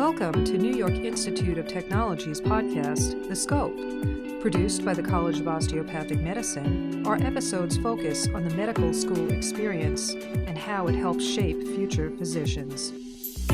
Welcome to New York Institute of Technology's podcast, The Scope. Produced by the College of Osteopathic Medicine, our episodes focus on the medical school experience and how it helps shape future physicians.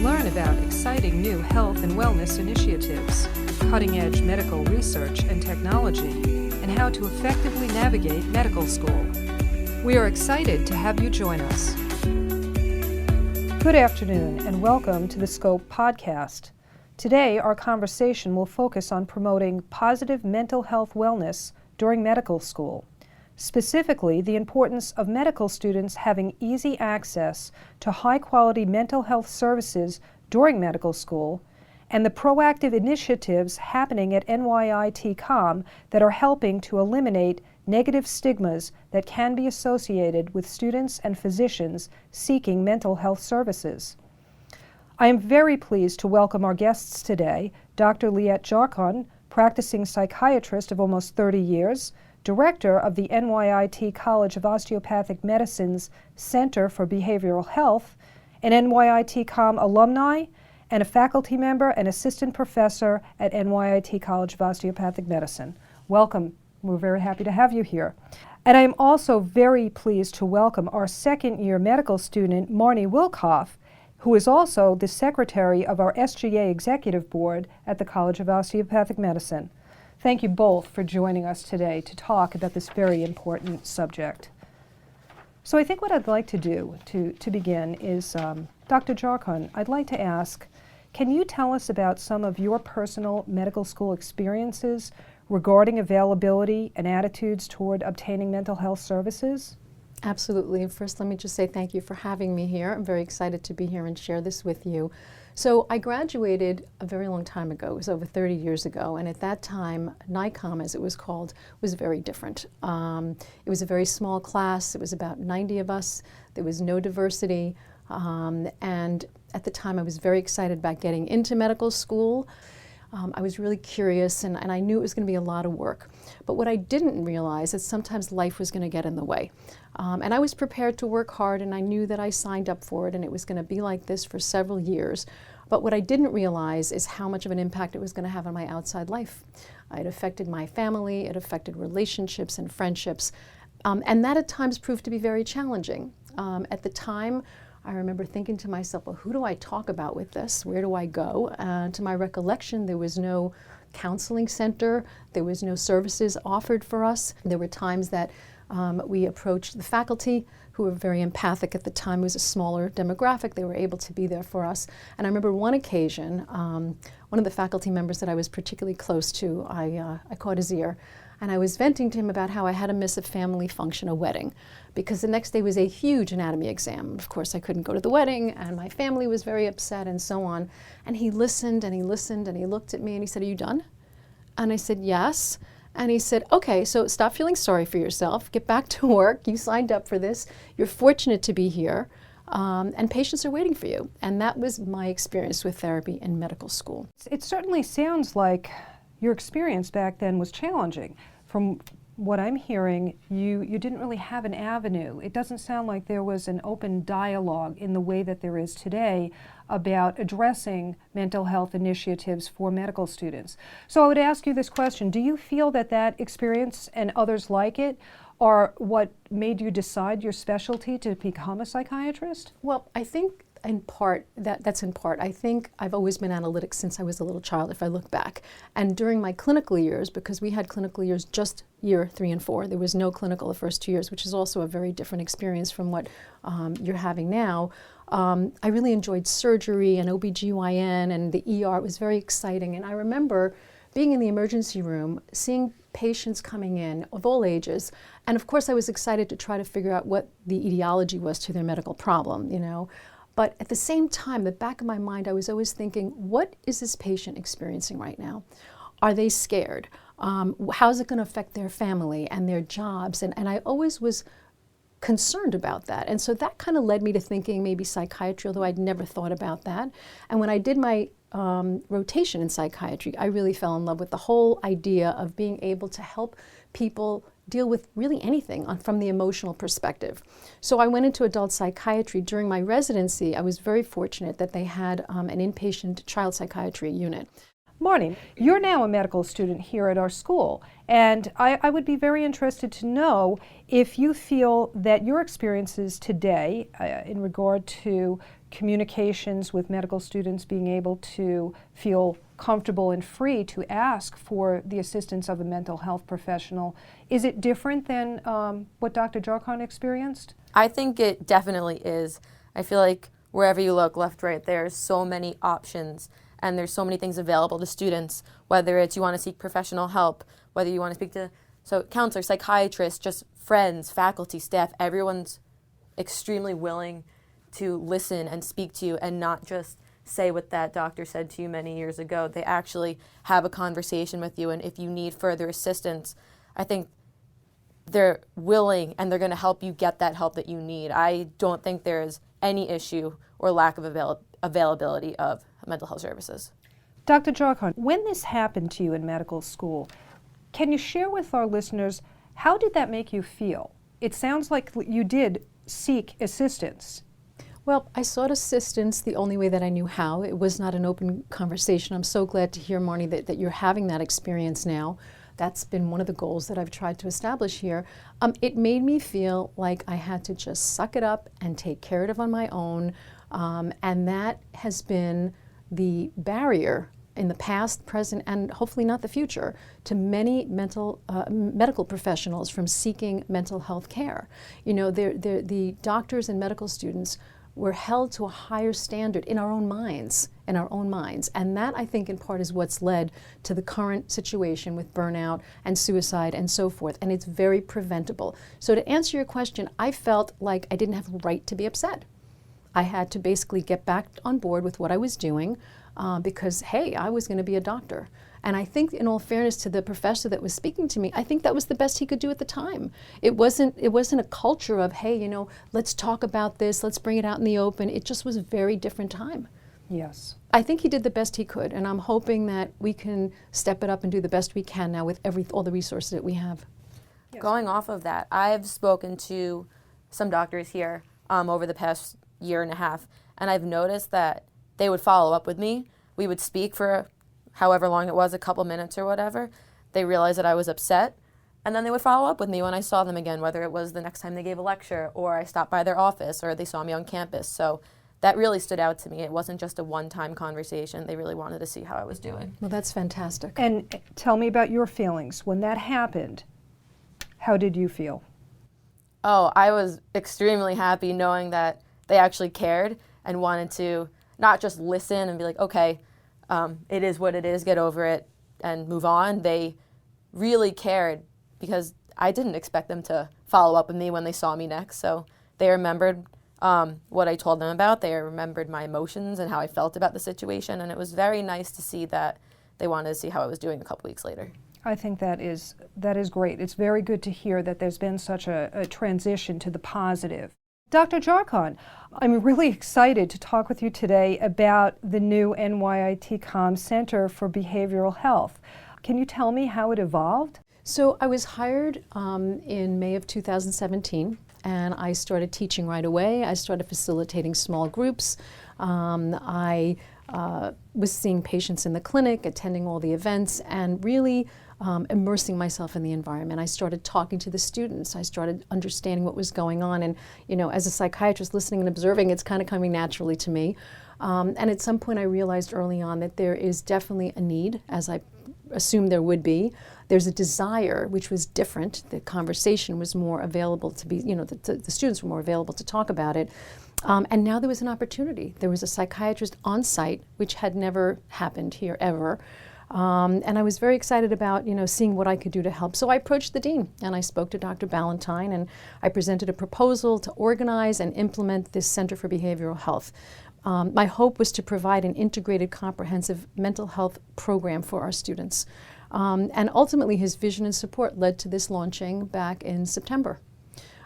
Learn about exciting new health and wellness initiatives, cutting-edge medical research and technology, and how to effectively navigate medical school. We are excited to have you join us. Good afternoon and welcome to the Scope podcast. Today, our conversation will focus on promoting positive mental health wellness during medical school. Specifically, the importance of medical students having easy access to high-quality mental health services during medical school, and the proactive initiatives happening at NYIT-COM that are helping to eliminate negative stigmas that can be associated with students and physicians seeking mental health services. I am very pleased to welcome our guests today, Dr. Liat Jarkon, practicing psychiatrist of almost 30 years, director of the NYIT College of Osteopathic Medicine's Center for Behavioral Health, an NYIT-COM alumni, and a faculty member and assistant professor at NYIT College of Osteopathic Medicine. Welcome. We're very happy to have you here. And I'm also very pleased to welcome our second-year medical student, Marnie Wilkoff, who is also the secretary of our SGA Executive Board at the College of Osteopathic Medicine. Thank you both for joining us today to talk about this very important subject. So I think what I'd like to do to begin is, Dr. Jarkon, I'd like to ask, can you tell us about some of your personal medical school experiences regarding availability and attitudes toward obtaining mental health services? Absolutely. First, let me just say thank you for having me here. I'm very excited to be here and share this with you. So I graduated a very long time ago. It was over 30 years ago. And at that time, NYCOM, as it was called, was very different. It was a very small class. It was about 90 of us. There was no diversity. And at the time, I was very excited about getting into medical school. I was really curious, and I knew it was going to be a lot of work. But what I didn't realize is sometimes life was going to get in the way. And I was prepared to work hard, and I knew that I signed up for it, and it was going to be like this for several years. But what I didn't realize is how much of an impact it was going to have on my outside life. It affected my family, it affected relationships and friendships, and that at times proved to be very challenging. At the time, I remember thinking to myself, well, who do I talk about with this? Where do I go? To my recollection, there was no counseling center. There was no services offered for us. There were times that we approached the faculty, who were very empathic at the time. It was a smaller demographic. They were able to be there for us. And I remember one occasion, one of the faculty members that I was particularly close to, I caught his ear. And I was venting to him about how I had to miss a family function, a wedding, because the next day was a huge anatomy exam. Of course, I couldn't go to the wedding, and my family was very upset and so on. And he listened, and he listened, and he looked at me, and he said, "Are you done?" And I said, "Yes." And he said, "Okay, so stop feeling sorry for yourself. Get back to work. You signed up for this. You're fortunate to be here, and patients are waiting for you." And that was my experience with therapy in medical school. It certainly sounds like your experience back then was challenging. From what I'm hearing, you didn't really have an avenue. It doesn't sound like there was an open dialogue in the way that there is today about addressing mental health initiatives for medical students. So I would ask you this question: do you feel that that experience and others like it are what made you decide your specialty to become a psychiatrist? Well, I think in part, that's in part. I think I've always been analytic since I was a little child, if I look back. And during my clinical years, because we had clinical years just year 3 and 4, there was no clinical the first 2 years, which is also a very different experience from what you're having now. I really enjoyed surgery and OBGYN and the ER. It was very exciting. And I remember being in the emergency room, seeing patients coming in of all ages. And of course, I was excited to try to figure out what the etiology was to their medical problem, you know. But at the same time, the back of my mind, I was always thinking, what is this patient experiencing right now? Are they scared? How's it going to affect their family and their jobs? And I always was concerned about that. And so that kind of led me to thinking maybe psychiatry, although I'd never thought about that. And when I did my rotation in psychiatry, I really fell in love with the whole idea of being able to help people deal with really anything from the emotional perspective. So I went into adult psychiatry. During my residency, I was very fortunate that they had an inpatient child psychiatry unit. Marnie, you're now a medical student here at our school, and I would be very interested to know if you feel that your experiences today in regard to communications with medical students being able to feel comfortable and free to ask for the assistance of a mental health professional, is it different than what Dr. Jarkhan experienced? I think it definitely is. I feel like wherever you look, left, right, there's so many options. And there's so many things available to students, whether it's you want to seek professional help, whether you want to speak to counselors, psychiatrists, just friends, faculty, staff. Everyone's extremely willing to listen and speak to you and not just say what that doctor said to you many years ago. They actually have a conversation with you, and if you need further assistance, I think they're willing and they're going to help you get that help that you need. I don't think there's any issue or lack of availability of mental health services. Dr. Jarkhan, when this happened to you in medical school, can you share with our listeners, how did that make you feel? It sounds like you did seek assistance. Well, I sought assistance the only way that I knew how. It was not an open conversation. I'm so glad to hear, Marnie, that you're having that experience now. That's been one of the goals that I've tried to establish here. It made me feel like I had to just suck it up and take care of it on my own. And that has been the barrier in the past, present, and hopefully not the future to many medical professionals from seeking mental health care. You know, the doctors and medical students were held to a higher standard in our own minds, and that, I think, in part is what's led to the current situation with burnout and suicide and so forth, and it's very preventable. So to answer your question, I felt like I didn't have a right to be upset. I had to basically get back on board with what I was doing because, hey, I was going to be a doctor. And I think, in all fairness to the professor that was speaking to me, I think that was the best he could do at the time. It wasn't a culture of, hey, you know, let's talk about this, let's bring it out in the open. It just was a very different time. Yes. I think he did the best he could, and I'm hoping that we can step it up and do the best we can now with all the resources that we have. Yes. Going off of that, I've spoken to some doctors here over the past year and a half, and I've noticed that they would follow up with me. We would speak for however long it was, a couple minutes or whatever. They realized that I was upset, and then they would follow up with me when I saw them again, whether it was the next time they gave a lecture or I stopped by their office or they saw me on campus. So that really stood out to me. It wasn't just a one-time conversation. They really wanted to see how I was doing. Well, that's fantastic. And tell me about your feelings. When that happened, how did you feel? Oh, I was extremely happy knowing that they actually cared and wanted to not just listen and be like, okay, it is what it is, get over it and move on. They really cared because I didn't expect them to follow up with me when they saw me next. So they remembered what I told them about. They remembered my emotions and how I felt about the situation. And it was very nice to see that they wanted to see how I was doing a couple weeks later. I think that is great. It's very good to hear that there's been such a transition to the positive. Dr. Jarkhan, I'm really excited to talk with you today about the new NYIT COM Center for Behavioral Health. Can you tell me how it evolved? So I was hired in May of 2017, and I started teaching right away. I started facilitating small groups. I was seeing patients in the clinic, attending all the events, and really immersing myself in the environment. I started talking to the students. I started understanding what was going on. And, you know, as a psychiatrist, listening and observing, it's kind of coming naturally to me. And at some point, I realized early on that there is definitely a need, as I assumed there would be. There's a desire, which was different. The conversation was more available to be, you know, the students were more available to talk about it. And now there was an opportunity. There was a psychiatrist on site, which had never happened here ever. And I was very excited about, you know, seeing what I could do to help. So I approached the dean and I spoke to Dr. Ballantyne, and I presented a proposal to organize and implement this Center for Behavioral Health. My hope was to provide an integrated, comprehensive mental health program for our students. And ultimately, his vision and support led to this launching back in September.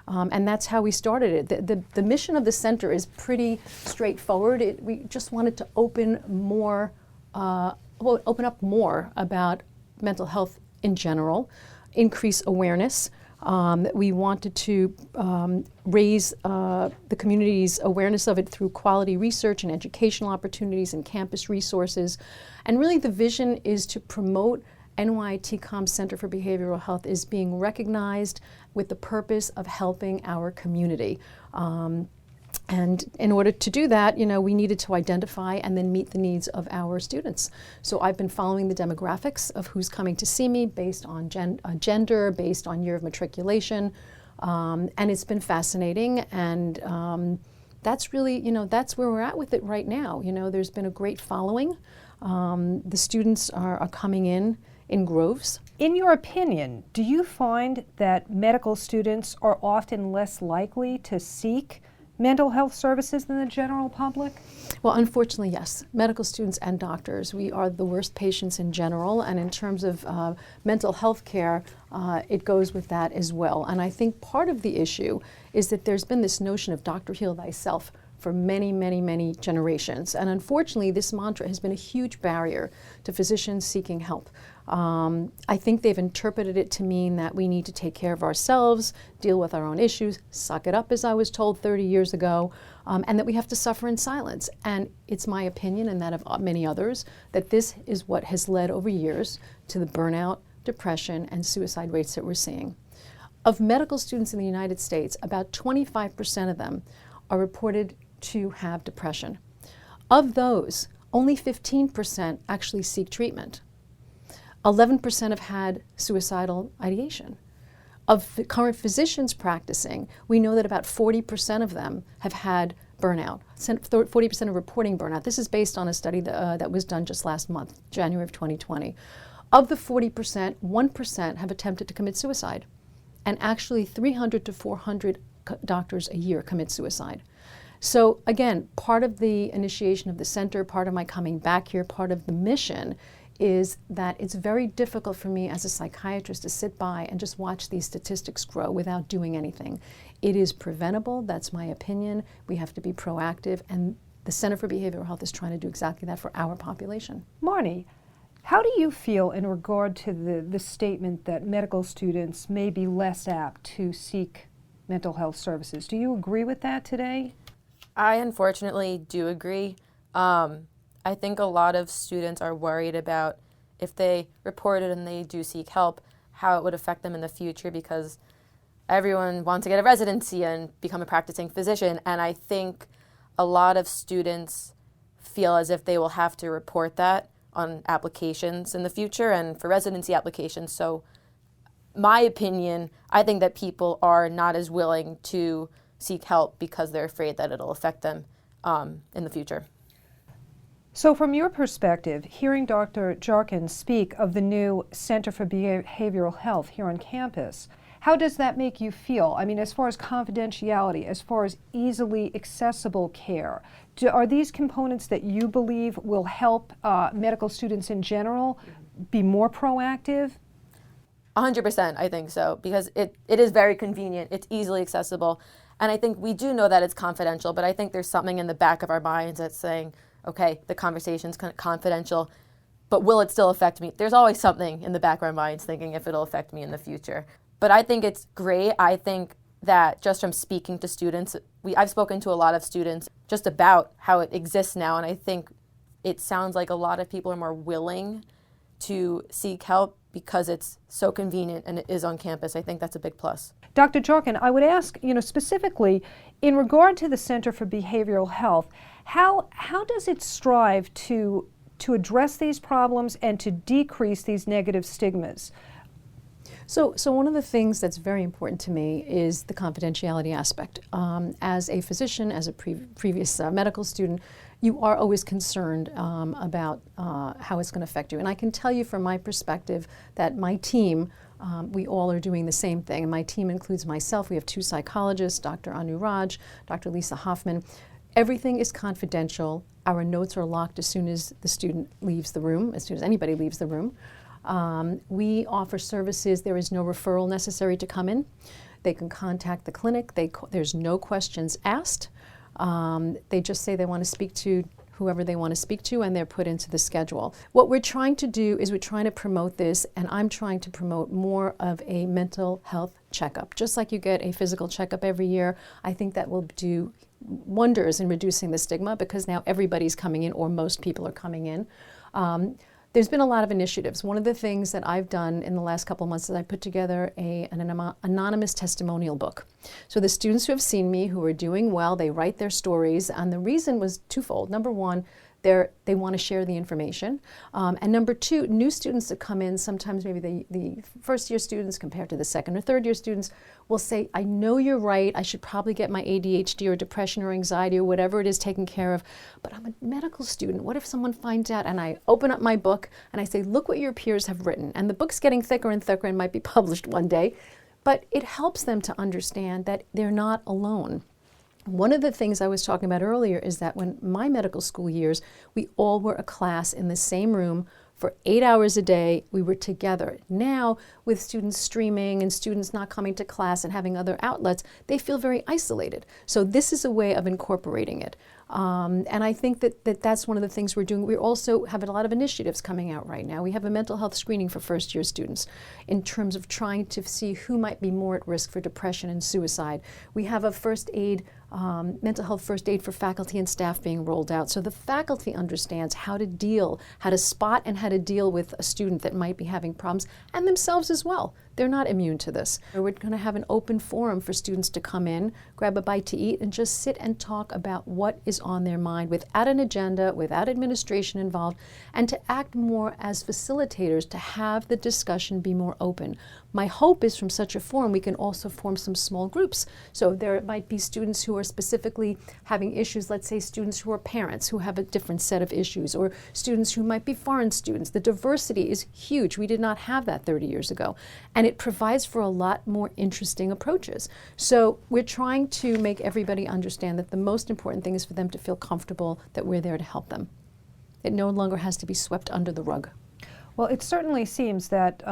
And that's how we started it. The mission of the center is pretty straightforward. We just wanted to open up more about mental health in general, increase awareness, We wanted to raise the community's awareness of it through quality research and educational opportunities and campus resources. And really the vision is to promote NYTCOM Center for Behavioral Health is being recognized with the purpose of helping our community. And in order to do that, we needed to identify and then meet the needs of our students. So I've been following the demographics of who's coming to see me based on gender, based on year of matriculation, and it's been fascinating. And that's really, that's where we're at with it right now. There's been a great following. The students are coming in groves. In your opinion, do you find that medical students are often less likely to seek mental health services than the general public? Well, unfortunately, yes. Medical students and doctors, we are the worst patients in general, and in terms of mental health care, it goes with that as well. And I think part of the issue is that there's been this notion of doctor heal thyself for many, many, many generations. And unfortunately, this mantra has been a huge barrier to physicians seeking help. I think they've interpreted it to mean that we need to take care of ourselves, deal with our own issues, suck it up, as I was told 30 years ago, and that we have to suffer in silence. And it's my opinion, and that of many others, that this is what has led over years to the burnout, depression, and suicide rates that we're seeing. Of medical students in the United States, about 25% of them are reported to have depression. Of those, only 15% actually seek treatment. 11% have had suicidal ideation. Of the current physicians practicing, we know that about 40% of them have had burnout. 40% are reporting burnout. This is based on a study that was done just last month, January of 2020. Of the 40%, 1% have attempted to commit suicide. And actually 300 to 400 doctors a year commit suicide. So again, part of the initiation of the center, part of my coming back here, part of the mission is that it's very difficult for me as a psychiatrist to sit by and just watch these statistics grow without doing anything. It is preventable, that's my opinion. We have to be proactive, and the Center for Behavioral Health is trying to do exactly that for our population. Marnie, how do you feel in regard to the statement that medical students may be less apt to seek mental health services? Do you agree with that today? I unfortunately do agree. I think a lot of students are worried about if they report it and they do seek help, how it would affect them in the future, because everyone wants to get a residency and become a practicing physician. And I think a lot of students feel as if they will have to report that on applications in the future and for residency applications. So my opinion, I think that people are not as willing to seek help because they're afraid that it'll affect them in the future. So from your perspective, hearing Dr. Jarkin speak of the new Center for Behavioral Health here on campus, how does that make you feel? I mean, as far as confidentiality, as far as easily accessible care, are these components that you believe will help medical students in general be more proactive? 100%, I think so, because it is very convenient, it's easily accessible, and I think we do know that it's confidential, but I think there's something in the back of our minds that's saying, okay, the conversation's confidential, but will it still affect me? There's always something in the back of our minds thinking if it'll affect me in the future. But I think it's great. I think that just from speaking to students, I've spoken to a lot of students just about how it exists now, and I think it sounds like a lot of people are more willing to seek help because it's so convenient and it is on campus. I think that's a big plus. Dr. Jarkin, I would ask, specifically in regard to the Center for Behavioral Health, how does it strive to address these problems and to decrease these negative stigmas? So one of the things that's very important to me is the confidentiality aspect. As a physician, as a previous medical student, you are always concerned about how it's going to affect you. And I can tell you from my perspective that my team, we all are doing the same thing. And my team includes myself. We have 2 psychologists, Dr. Anu Raj, Dr. Lisa Hoffman. Everything is confidential. Our notes are locked as soon as the student leaves the room, as soon as anybody leaves the room. We offer services. There is no referral necessary to come in. They can contact the clinic. There's no questions asked. They just say they want to speak to whoever they want to speak to, and they're put into the schedule. What we're trying to do is we're trying to promote this, and I'm trying to promote more of a mental health checkup. Just like you get a physical checkup every year, I think that will do wonders in reducing the stigma, because now everybody's coming in, or most people are coming in. There's been a lot of initiatives. One of the things that I've done in the last couple of months is I put together an anonymous testimonial book. So the students who have seen me, who are doing well, they write their stories, and the reason was twofold. Number one, they want to share the information. And number two, new students that come in, sometimes maybe the first year students compared to the second or third year students, will say, I know you're right, I should probably get my ADHD or depression or anxiety or whatever it is taken care of, but I'm a medical student. What if someone finds out? And I open up my book and I say, look what your peers have written. And the book's getting thicker and thicker and might be published one day, but it helps them to understand that they're not alone. One of the things I was talking about earlier is that when my medical school years, we all were a class in the same room for 8 hours a day. We were together. Now, with students streaming and students not coming to class and having other outlets, they feel very isolated. So this is a way of incorporating it. And I think that's one of the things we're doing. We also have a lot of initiatives coming out right now. We have a mental health screening for first-year students in terms of trying to see who might be more at risk for depression and suicide. We have a first aid, mental health first aid for faculty and staff being rolled out. So the faculty understands how to spot and how to deal with a student that might be having problems, and themselves as well. They're not immune to this. We're going to have an open forum for students to come in, grab a bite to eat, and just sit and talk about what is on their mind without an agenda, without administration involved, and to act more as facilitators to have the discussion be more open. My hope is from such a forum we can also form some small groups. So there might be students who are specifically having issues, let's say students who are parents who have a different set of issues, or students who might be foreign students. The diversity is huge. We did not have that 30 years ago. And it provides for a lot more interesting approaches. So we're trying to make everybody understand that the most important thing is for them to feel comfortable that we're there to help them. It no longer has to be swept under the rug. Well, it certainly seems that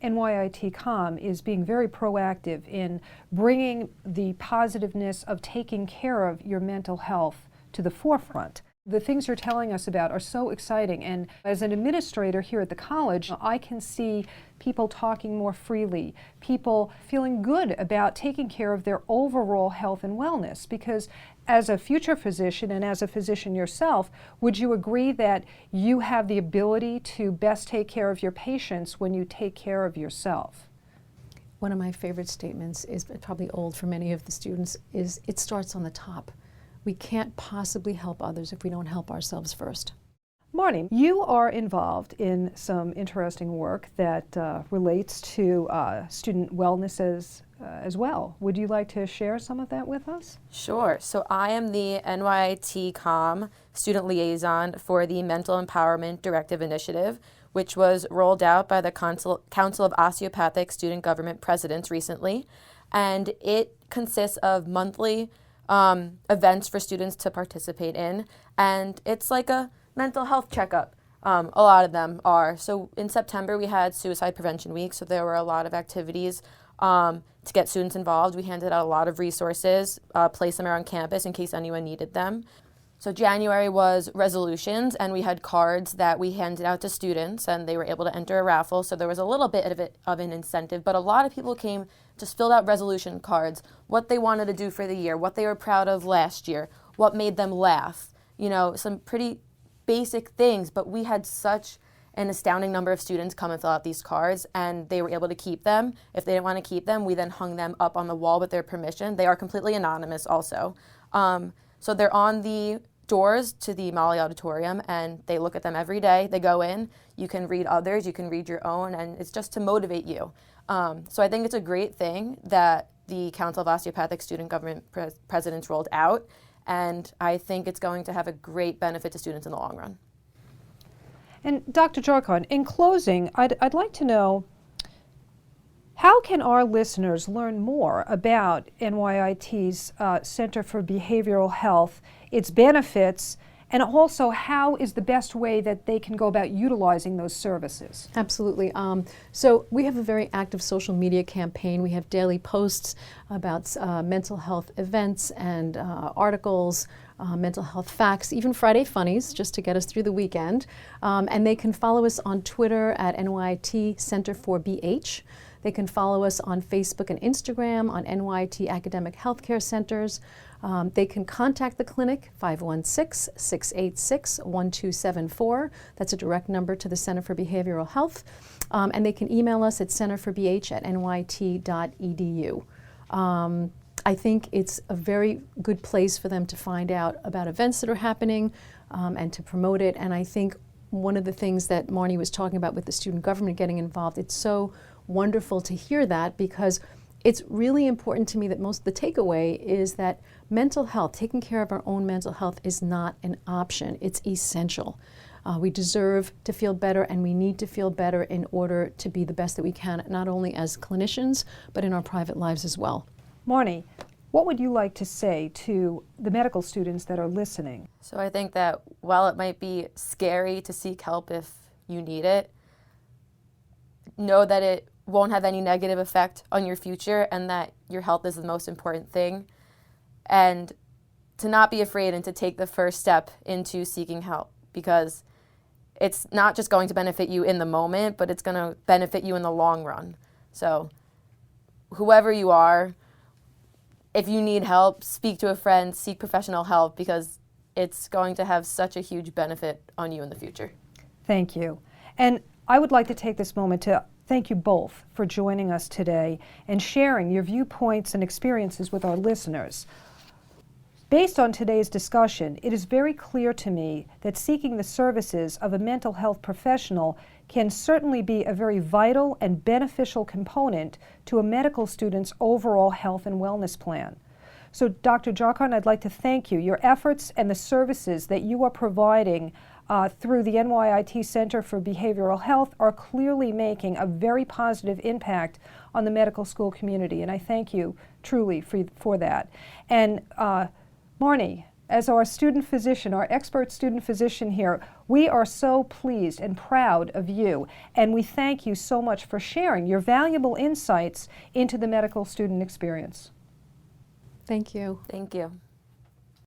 NYIT-COM is being very proactive in bringing the positiveness of taking care of your mental health to the forefront. The things you're telling us about are so exciting, and as an administrator here at the college, I can see people talking more freely, people feeling good about taking care of their overall health and wellness, because as a future physician and as a physician yourself, would you agree that you have the ability to best take care of your patients when you take care of yourself? One of my favorite statements is probably old for many of the students, is it starts on the top. We can't possibly help others if we don't help ourselves first. Marnie, you are involved in some interesting work that relates to student wellness as well. Would you like to share some of that with us? Sure. So I am the NYIT-COM student liaison for the Mental Empowerment Directive Initiative, which was rolled out by the Council of Osteopathic Student Government Presidents recently. And it consists of monthly events for students to participate in. And it's like a mental health checkup. A lot of them are. So in September, we had Suicide Prevention Week, so there were a lot of activities to get students involved. We handed out a lot of resources, placed them around campus in case anyone needed them. So January was resolutions, and we had cards that we handed out to students, and they were able to enter a raffle, so there was a little bit of an incentive, but a lot of people came, just filled out resolution cards, what they wanted to do for the year, what they were proud of last year, what made them laugh, you know, some pretty basic things, but we had such an astounding number of students come and fill out these cards, and they were able to keep them. If they didn't want to keep them, we then hung them up on the wall with their permission. They are completely anonymous also. So they're on the doors to the Molly Auditorium, and they look at them every day. They go in, you can read others, you can read your own, and it's just to motivate you. So I think it's a great thing that the Council of Osteopathic Student Government Presidents rolled out, and I think it's going to have a great benefit to students in the long run. And Dr. Jarkon, in closing, I'd like to know, how can our listeners learn more about NYIT's Center for Behavioral Health, its benefits, and also how is the best way that they can go about utilizing those services? Absolutely. So we have a very active social media campaign. We have daily posts about mental health events and articles. mental health facts, even Friday Funnies, just to get us through the weekend. And they can follow us on Twitter at NYT Center for BH. They can follow us on Facebook and Instagram on NYT Academic Healthcare Centers. They can contact the clinic, 516-686-1274. That's a direct number to the Center for Behavioral Health. And they can email us at centerforbh@nyt.edu. I think it's a very good place for them to find out about events that are happening and to promote it. And I think one of the things that Marnie was talking about with the student government getting involved, it's so wonderful to hear that, because it's really important to me that the takeaway is that mental health, taking care of our own mental health, is not an option. It's essential. We deserve to feel better, and we need to feel better in order to be the best that we can, not only as clinicians, but in our private lives as well. Marnie, what would you like to say to the medical students that are listening? So I think that while it might be scary to seek help if you need it, know that it won't have any negative effect on your future and that your health is the most important thing. And to not be afraid and to take the first step into seeking help, because it's not just going to benefit you in the moment, but it's going to benefit you in the long run. So whoever you are, if you need help, speak to a friend, seek professional help, because it's going to have such a huge benefit on you in the future. Thank you. And I would like to take this moment to thank you both for joining us today and sharing your viewpoints and experiences with our listeners. Based on today's discussion, it is very clear to me that seeking the services of a mental health professional can certainly be a very vital and beneficial component to a medical student's overall health and wellness plan. So, Dr. Jarkon, I'd like to thank you. Your efforts and the services that you are providing through the NYIT Center for Behavioral Health are clearly making a very positive impact on the medical school community, and I thank you truly for that. And Marnie, as our student physician, our expert student physician here, we are so pleased and proud of you, and we thank you so much for sharing your valuable insights into the medical student experience. Thank you. Thank you.